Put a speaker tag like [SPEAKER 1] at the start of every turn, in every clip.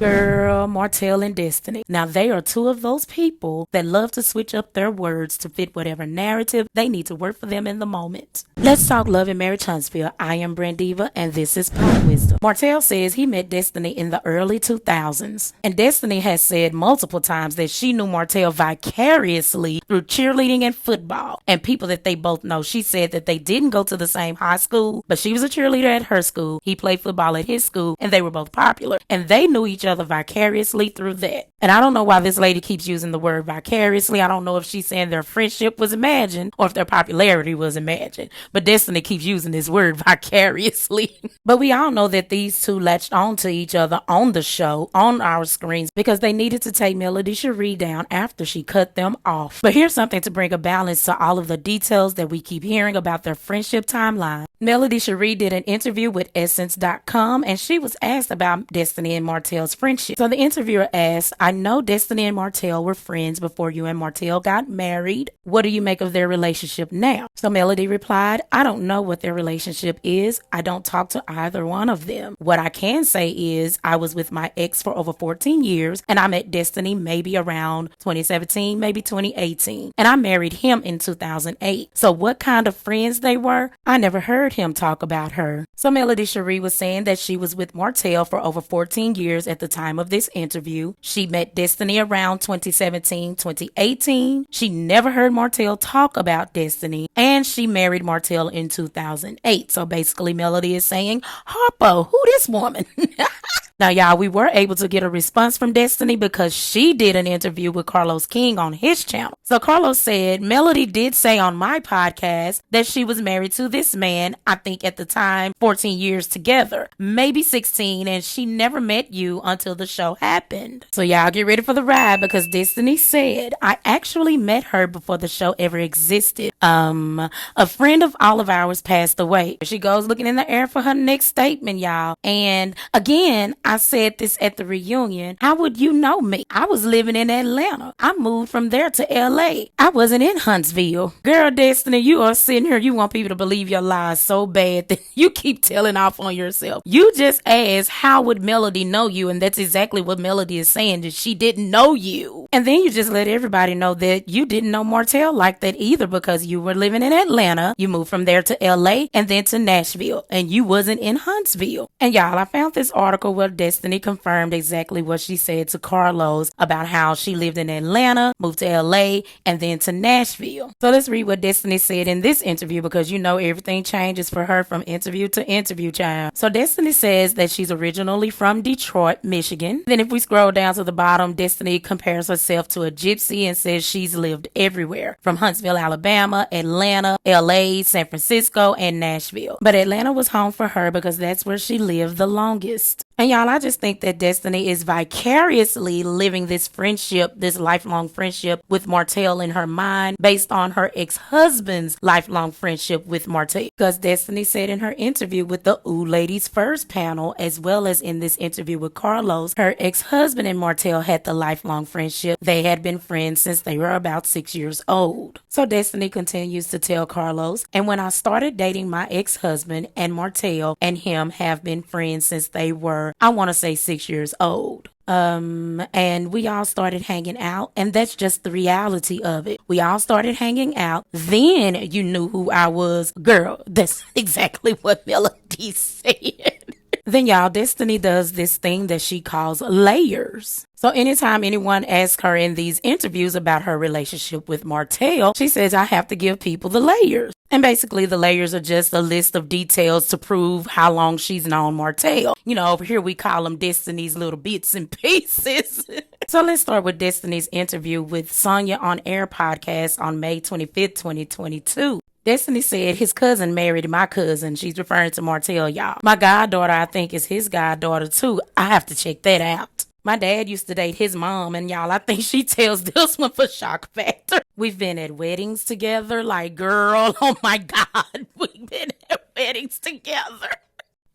[SPEAKER 1] Girl, Martell and Destiny. Now, they are two of those people that love to switch up their words to fit whatever narrative they need to work for them in the moment. Let's talk love and marriage, Huntsville. I am Brandiva, and this is Pop Wisdom. Martell says he met Destiny in the early 2000s, and Destiny has said multiple times that she knew Martell vicariously through cheerleading and football, and people that they both know. She said that they didn't go to the same high school, but she was a cheerleader at her school. He played football at his school, and they were both popular, and they knew each other vicariously through that. And I don't know why this lady keeps using the word vicariously. I don't know if she's saying their friendship was imagined or if their popularity was imagined. But Destiny keeps using this word vicariously. But we all know that these two latched on to each other on the show, on our screens, because they needed to take Melody Shari down after she cut them off. But here's something to bring a balance to all of the details that we keep hearing about their friendship timeline. Melody Shari did an interview with Essence.com, and she was asked about Destiny and Martell's friendship. So the interviewer asked, I know Destiny and Martell were friends before you and Martell got married. What do you make of their relationship now? So Melody replied, I don't know what their relationship is. I don't talk to either one of them. What I can say is I was with my ex for over 14 years, and I met Destiny maybe around 2017, maybe 2018. And I married him in 2008. So what kind of friends they were, I never heard him talk about her. So Melody Shari was saying that she was with Martell for over 14 years at the time of this interview. She met Destiny around 2017, 2018. She never heard Martell talk about Destiny, and she married Martell in 2008. So basically Melody is saying, Harpo, who this woman? Now, y'all, we were able to get a response from Destiny because she did an interview with Carlos King on his channel. So Carlos said, Melody did say on my podcast that she was married to this man, I think at the time, 14 years together, maybe 16, and she never met you until the show happened. So y'all get ready for the ride because Destiny said, I actually met her before the show ever existed. A friend of all of ours passed away. She goes looking in the air for her next statement, y'all. And again, I said this at the reunion. How would you know me? I was living in Atlanta. I moved from there to LA. I wasn't in Huntsville. Girl, Destiny, you are sitting here. You want people to believe your lies so bad that you keep telling off on yourself. You just asked, how would Melody know you? And that's exactly what Melody is saying, that she didn't know you. And then you just let everybody know that you didn't know Martell like that either because you were living in Atlanta. You moved from there to LA and then to Nashville. And you wasn't in Huntsville. And y'all, I found this article where Destiny confirmed exactly what she said to Carlos about how she lived in Atlanta, moved to LA, and then to Nashville. So let's read what Destiny said in this interview because you know everything changes for her from interview to interview, child. So Destiny says that she's originally from Detroit, Michigan. Then if we scroll down to the bottom, Destiny compares herself to a gypsy and says she's lived everywhere from Huntsville, Alabama, Atlanta, LA, San Francisco, and Nashville. But Atlanta was home for her because that's where she lived the longest. And y'all, I just think that Destiny is vicariously living this friendship, this lifelong friendship with Martell in her mind based on her ex-husband's lifelong friendship with Martell. Because Destiny said in her interview with the Ooh Ladies First panel, as well as in this interview with Carlos, her ex-husband and Martell had the lifelong friendship. They had been friends since they were about 6 years old. So Destiny continues to tell Carlos, and when I started dating my ex-husband and Martell and him have been friends since they were, I want to say 6 years old. And we all started hanging out, and that's just the reality of it. We all started hanging out. Then you knew who I was. Girl, that's exactly what Melody said. Then y'all, Destiny does this thing that she calls layers. So anytime anyone asks her in these interviews about her relationship with Martell, she says, I have to give people the layers. And basically the layers are just a list of details to prove how long she's known Martell. You know, over here we call them Destiny's little bits and pieces. So let's start with Destiny's interview with Sanya On Air podcast on May 25th, 2022. Destiny said his cousin married my cousin. She's referring to Martell, y'all. My goddaughter, I think, is his goddaughter, too. I have to check that out. My dad used to date his mom, and y'all, I think she tells this one for shock factor. We've been at weddings together. Like, girl, oh my God, we've been at weddings together.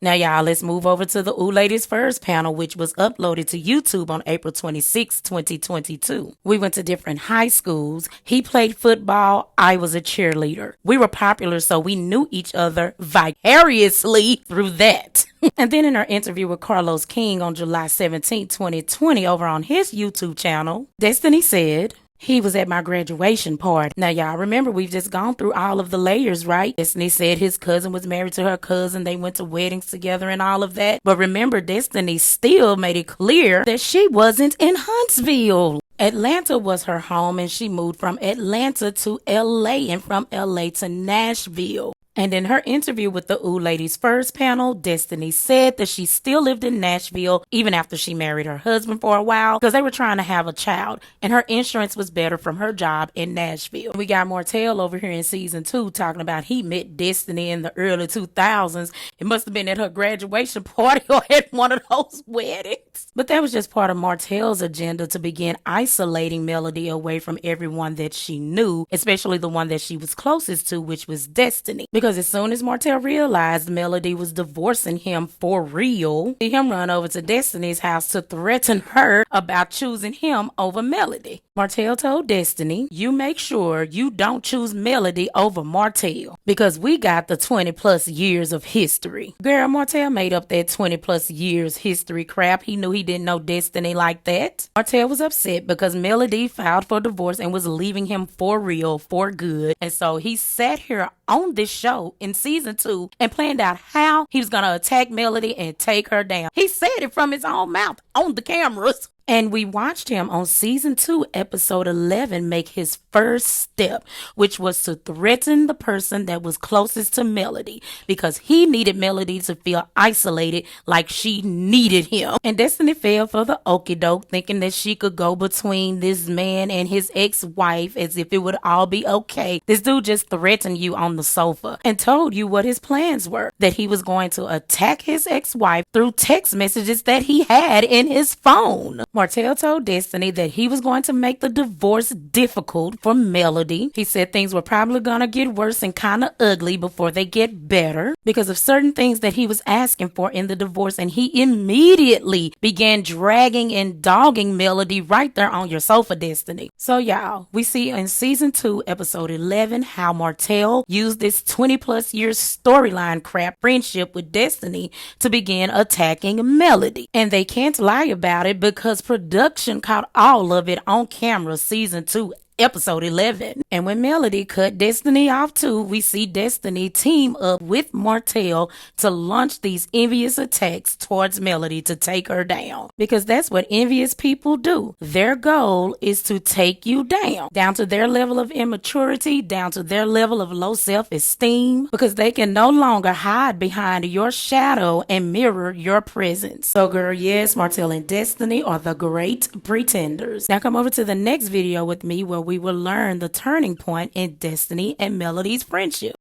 [SPEAKER 1] Now, y'all, let's move over to the Ooh Ladies First panel, which was uploaded to YouTube on April 26, 2022. We went to different high schools. He played football. I was a cheerleader. We were popular, so we knew each other vicariously through that. And then in our interview with Carlos King on July 17, 2020, over on his YouTube channel, Destiny said, he was at my graduation party. Now, y'all remember, we've just gone through all of the layers, right? Destiny said his cousin was married to her cousin. They went to weddings together and all of that. But remember, Destiny still made it clear that she wasn't in Huntsville. Atlanta was her home, and she moved from Atlanta to LA and from LA to Nashville. And in her interview with the Ooh Ladies First panel, Destiny said that she still lived in Nashville even after she married her husband for a while because they were trying to have a child and her insurance was better from her job in Nashville. We got Martell over here in season 2 talking about he met Destiny in the early 2000s. It must have been at her graduation party or at one of those weddings. But that was just part of Martell's agenda to begin isolating Melody away from everyone that she knew, especially the one that she was closest to, which was Destiny. Because as soon as Martell realized Melody was divorcing him for real, see him run over to Destiny's house to threaten her about choosing him over Melody. Martell told Destiny, you make sure you don't choose Melody over Martell because we got the 20 plus years of history. Girl, Martell made up that 20 plus years history crap. He knew he didn't know Destiny like that. Martell was upset because Melody filed for divorce and was leaving him for real, for good. And so he sat here on this show in season 2 and planned out how he was going to attack Melody and take her down. He said it from his own mouth on the cameras. And we watched him on season 2, episode 11, make his first step, which was to threaten the person that was closest to Melody because he needed Melody to feel isolated like she needed him. And Destiny fell for the okie doke, thinking that she could go between this man and his ex-wife as if it would all be okay. This dude just threatened you on the sofa and told you what his plans were, that he was going to attack his ex-wife through text messages that he had in his phone. Martell told Destiny that he was going to make the divorce difficult for Melody. He said things were probably going to get worse and kind of ugly before they get better because of certain things that he was asking for in the divorce, and he immediately began dragging and dogging Melody right there on your sofa, Destiny. So y'all, we see in season 2, episode 11, how Martell used this 20 plus years storyline crap friendship with Destiny to begin attacking Melody. And they can't lie about it because production caught all of it on camera, season 2, episode 11. And when Melody cut Destiny off too, we see Destiny team up with Martell to launch these envious attacks towards Melody to take her down. Because that's what envious people do. Their goal is to take you down to their level of immaturity, down to their level of low self-esteem, because they can no longer hide behind your shadow and mirror your presence. So girl, yes, Martell and Destiny are the great pretenders. Now come over to the next video with me where we will learn the turning point in Destiny and Melody's friendship.